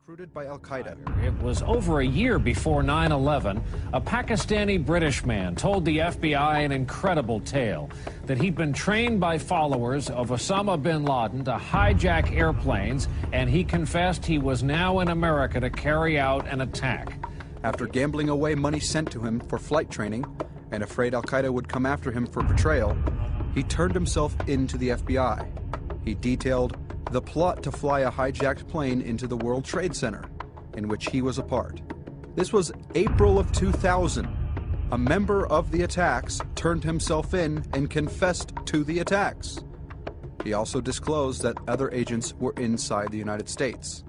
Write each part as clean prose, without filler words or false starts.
Recruited by Al-Qaeda. It was over a year before 9/11. A Pakistani-British man told the FBI an incredible tale that he'd been trained by followers of Osama bin Laden to hijack airplanes, and he confessed he was now in America to carry out an attack. After gambling away money sent to him for flight training and afraid Al-Qaeda would come after him for betrayal, he turned himself into the FBI. He detailed the plot to fly a hijacked plane into the World Trade Center, in which he was a part. This was April of 2000. A member of the attacks turned himself in and confessed to the attacks. He also disclosed that other agents were inside the United States.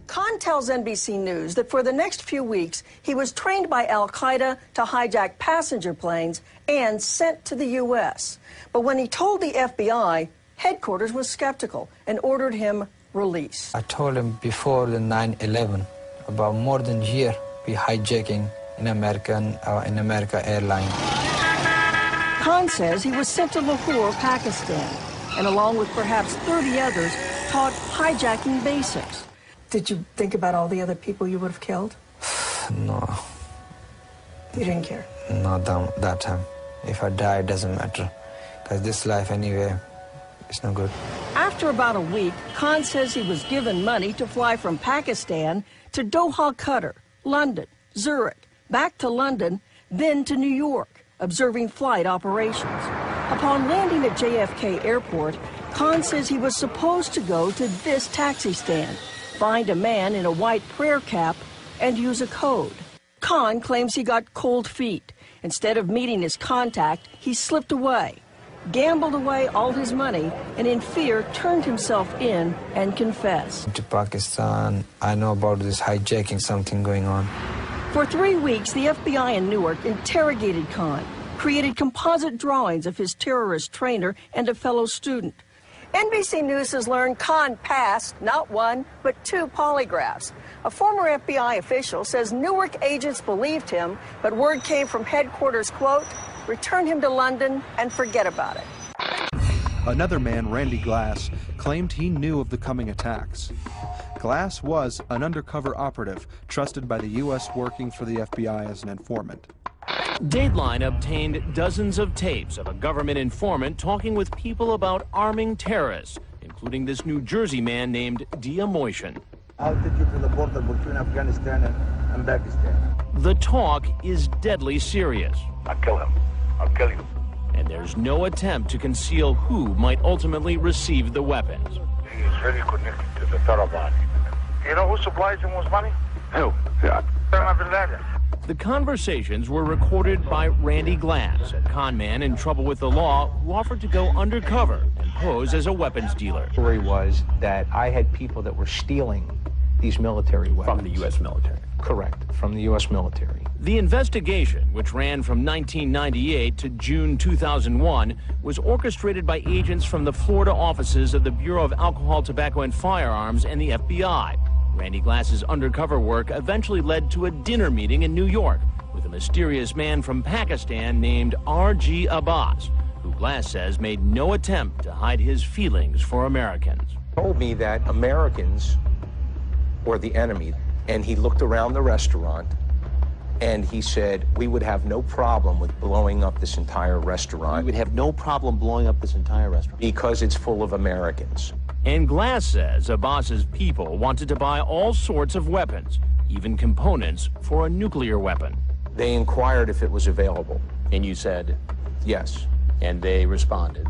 Khan tells NBC News that for the next few weeks, he was trained by Al-Qaeda to hijack passenger planes and sent to the U.S. But when he told the FBI, headquarters was skeptical and ordered him released. I told him before the 9/11, about more than a year, we hijacking in America Airlines. Khan says he was sent to Lahore, Pakistan, and along with perhaps 30 others, taught hijacking basics. Did you think about all the other people you would have killed? No. You didn't care? Not that time. If I die, it doesn't matter. Because this life anyway, it's no good. After about a week, Khan says he was given money to fly from Pakistan to Doha, Qatar, London, Zurich, back to London, then to New York, observing flight operations. Upon landing at JFK Airport, Khan says he was supposed to go to this taxi stand, find a man in a white prayer cap, and use a code. Khan claims he got cold feet. Instead of meeting his contact, he slipped away, gambled away all his money, and in fear turned himself in and confessed. To Pakistan, I know about this hijacking, something going on. For 3 weeks, the FBI in Newark interrogated Khan, created composite drawings of his terrorist trainer and a fellow student. NBC News has learned Khan passed not one, but 2 polygraphs. A former FBI official says Newark agents believed him, but word came from headquarters, quote, return him to London and forget about it. Another man, Randy Glass, claimed he knew of the coming attacks. Glass was an undercover operative trusted by the U.S. working for the FBI as an informant. Dateline obtained dozens of tapes of a government informant talking with people about arming terrorists, including this New Jersey man named Dia Moishan. I'll take you to the border between Afghanistan and Pakistan. The talk is deadly serious. I'll kill him. I'll kill you. And there's no attempt to conceal who might ultimately receive the weapons. He is very connected to the Taliban. You know who supplies him with money? Who? Osama bin Laden. The conversations were recorded by Randy Glass, a con man in trouble with the law who offered to go undercover and pose as a weapons dealer. The story was that I had people that were stealing these military weapons. From the U.S. military. Correct, from the U.S. military. The investigation, which ran from 1998 to June 2001, was orchestrated by agents from the Florida offices of the Bureau of Alcohol, Tobacco, and Firearms and the FBI. Randy Glass's undercover work eventually led to a dinner meeting in New York with a mysterious man from Pakistan named R.G. Abbas, who Glass says made no attempt to hide his feelings for Americans. He told me that Americans were the enemy, and he looked around the restaurant and he said, we would have no problem with blowing up this entire restaurant. We would have no problem blowing up this entire restaurant. Because it's full of Americans. And Glass says Abbas's people wanted to buy all sorts of weapons, even components for a nuclear weapon. They inquired if it was available. And you said? Yes. And they responded?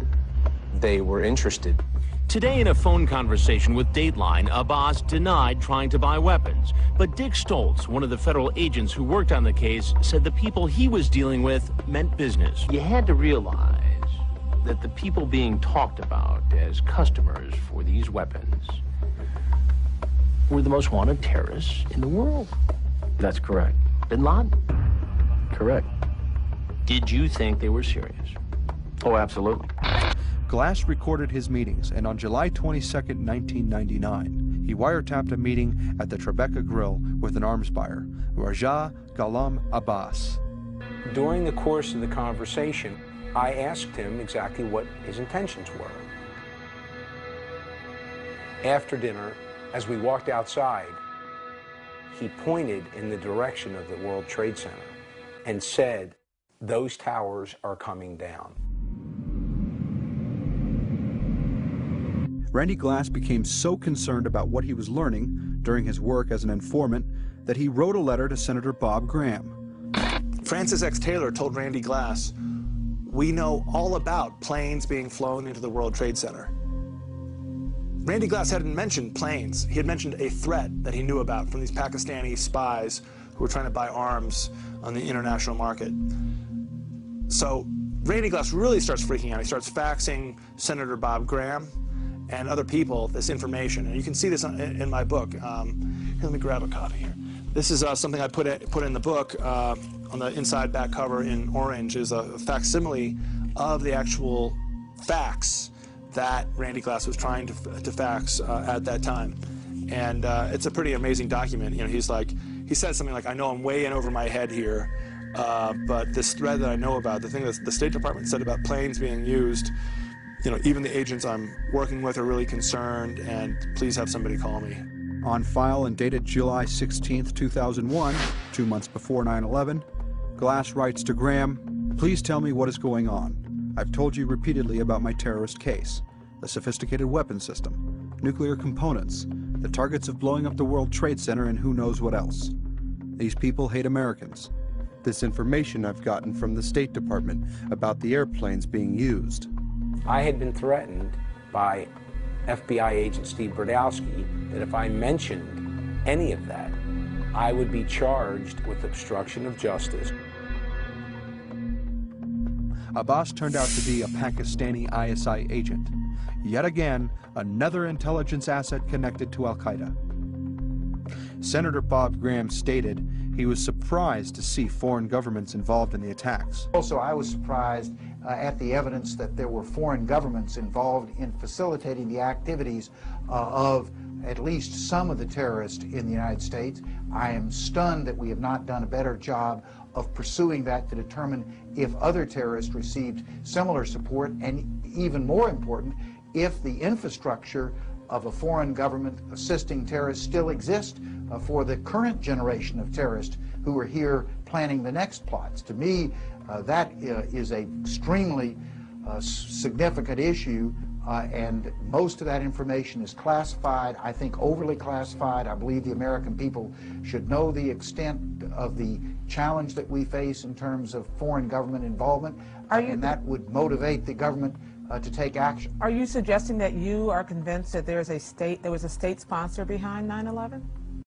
They were interested. Today, in a phone conversation with Dateline, Abbas denied trying to buy weapons. But Dick Stoltz, one of the federal agents who worked on the case, said the people he was dealing with meant business. You had to realize that the people being talked about as customers for these weapons were the most wanted terrorists in the world. That's correct. Bin Laden. Correct. Did you think they were serious? Oh, absolutely. Glass recorded his meetings, and on July 22, 1999, he wiretapped a meeting at the Tribeca Grill with an arms buyer, Raja Ghulam Abbas. During the course of the conversation, I asked him exactly what his intentions were. After dinner, as we walked outside, he pointed in the direction of the World Trade Center and said, "Those towers are coming down." Randy Glass became so concerned about what he was learning during his work as an informant that he wrote a letter to Senator Bob Graham. Francis X. Taylor told Randy Glass, "We know all about planes being flown into the World Trade Center." Randy Glass hadn't mentioned planes. He had mentioned a threat that he knew about from these Pakistani spies who were trying to buy arms on the international market. So Randy Glass really starts freaking out. He starts faxing Senator Bob Graham and other people this information. And you can see this in my book. Here, let me grab a copy here. This is something I put in the book on the inside back cover in orange, is a facsimile of the actual fax that Randy Glass was trying to fax at that time. And it's a pretty amazing document. You know, he said something like, "I know I'm way in over my head here, but this thread that I know about, the thing that the State Department said about planes being used, you know, even the agents I'm working with are really concerned, and please have somebody call me." On file and dated July 16, 2001, 2 months before 9/11, Glass writes to Graham, "Please tell me what is going on. I've told you repeatedly about my terrorist case, the sophisticated weapon system, nuclear components, the targets of blowing up the World Trade Center, and who knows what else. These people hate Americans. This information I've gotten from the State Department about the airplanes being used." I had been threatened by FBI agent Steve Brodowski that if I mentioned any of that, I would be charged with obstruction of justice. Abbas turned out to be a Pakistani ISI agent. Yet again, another intelligence asset connected to Al-Qaeda. Senator Bob Graham stated he was surprised to see foreign governments involved in the attacks. Also, I was surprised at the evidence that there were foreign governments involved in facilitating the activities of at least some of the terrorists in the United States. I am stunned that we have not done a better job of pursuing that to determine if other terrorists received similar support, and even more important, if the infrastructure of a foreign government assisting terrorists still exists for the current generation of terrorists who are here planning the next plots. To me, that is an extremely significant issue, and most of that information is classified, I think overly classified. I believe the American people should know the extent of the challenge that we face in terms of foreign government involvement, and that would motivate the government to take action. Are you suggesting that you are convinced that there was a state sponsor behind 9/11?